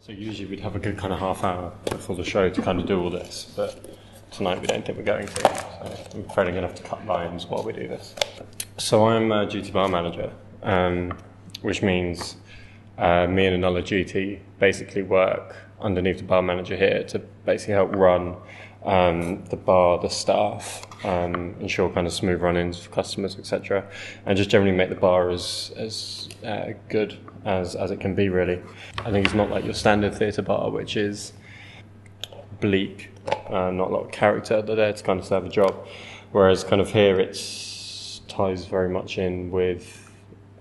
So usually we'd have a good kind of half hour before the show to kind of do all this, but tonight we don't think we're going to, so I'm afraid I'm going to have to cut lines while we do this. So I'm a duty bar manager, which means me and another duty basically work underneath the bar manager here to basically help run the bar, the staff, ensure kind of smooth run-ins for customers, etc., and just generally make the bar as good as it can be, really. I think it's not like your standard theatre bar, which is bleak, not a lot of character. They're there to kind of serve a job, whereas kind of here it ties very much in with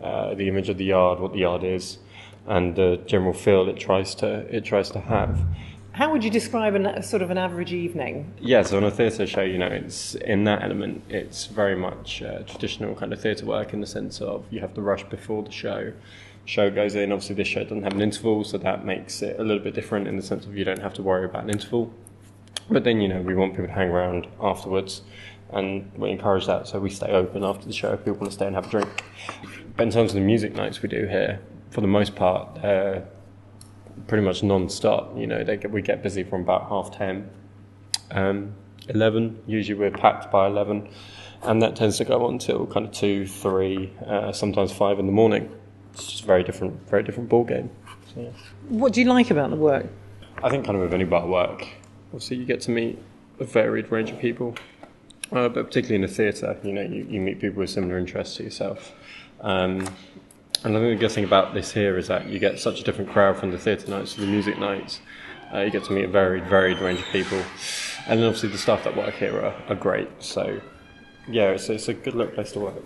the image of the yard, what the yard is, and the general feel it tries to have. How would you describe sort of an average evening? Yeah, so on a theatre show, it's in that element, it's very much traditional kind of theatre work in the sense of you have the rush before the show. Show goes in, obviously this show doesn't have an interval, so that makes it a little bit different in the sense of you don't have to worry about an interval. But then, we want people to hang around afterwards, and we encourage that, so we stay open after the show if people want to stay and have a drink. But in terms of the music nights we do here, for the most part, they're pretty much non-stop. We get busy from about 10:30, 11. Usually we're packed by 11, and that tends to go on till kind of 2, 3, sometimes 5 in the morning. It's just a very different ball game. So, yeah. What do you like about the work? I think kind of with any bar work, obviously you get to meet a varied range of people, but particularly in the theatre, you meet people with similar interests to yourself. And I think the good thing about this here is that you get such a different crowd from the theatre nights to the music nights. You get to meet a varied range of people. And then obviously the staff that work here are great. So yeah, it's a good little place to work.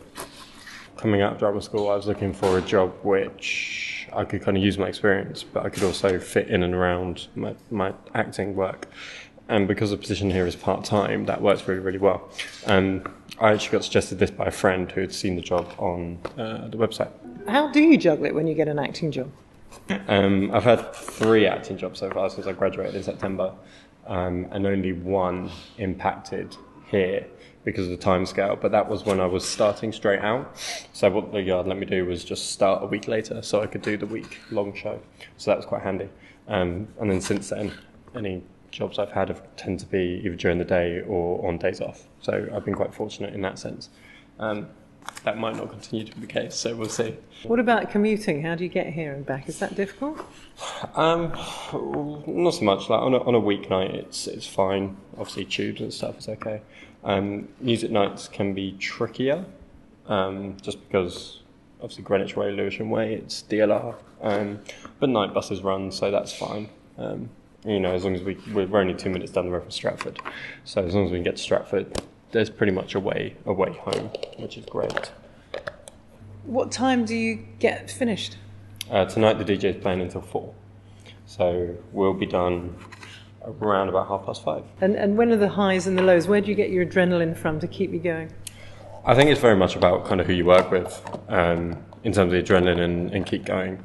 Coming out of drama school, I was looking for a job which I could kind of use my experience, but I could also fit in and around my acting work. And because the position here is part-time, that works really, really well. And I actually got suggested this by a friend who had seen the job on the website. How do you juggle it when you get an acting job? I've had 3 acting jobs so far since I graduated in September, and only one impacted here because of the timescale, but that was when I was starting straight out. So what the yard let me do was just start a week later so I could do the week-long show. So that was quite handy. And then since then, any jobs I've had tend to be either during the day or on days off. So I've been quite fortunate in that sense. That might not continue to be the case, so we'll see. What about commuting? How do you get here and back? Is that difficult? Not so much. Like on a weeknight, it's fine. Obviously, tubes and stuff is okay. Music nights can be trickier, just because obviously Greenwich Way, Lewisham Way, it's DLR. But night buses run, so that's fine. As long as we're only 2 minutes down the road from Stratford, so as long as we can get to Stratford, there's pretty much a way home, which is great. What time do you get finished? Tonight the DJ is playing until 4, so we'll be done around about 5:30. And when are the highs and the lows? Where do you get your adrenaline from to keep you going? I think it's very much about kind of who you work with, in terms of the adrenaline and keep going.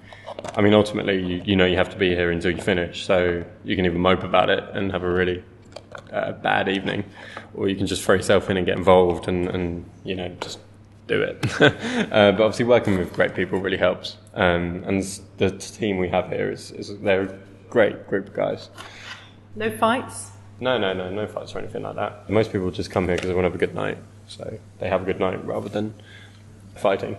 I mean, ultimately, you have to be here until you finish, so you can either mope about it and have a really bad evening, or you can just throw yourself in and get involved and just do it. But obviously working with great people really helps, and the team we have here they're a great group of guys. No fights? No fights or anything like that. Most people just come here because they want to have a good night, so they have a good night rather than fighting.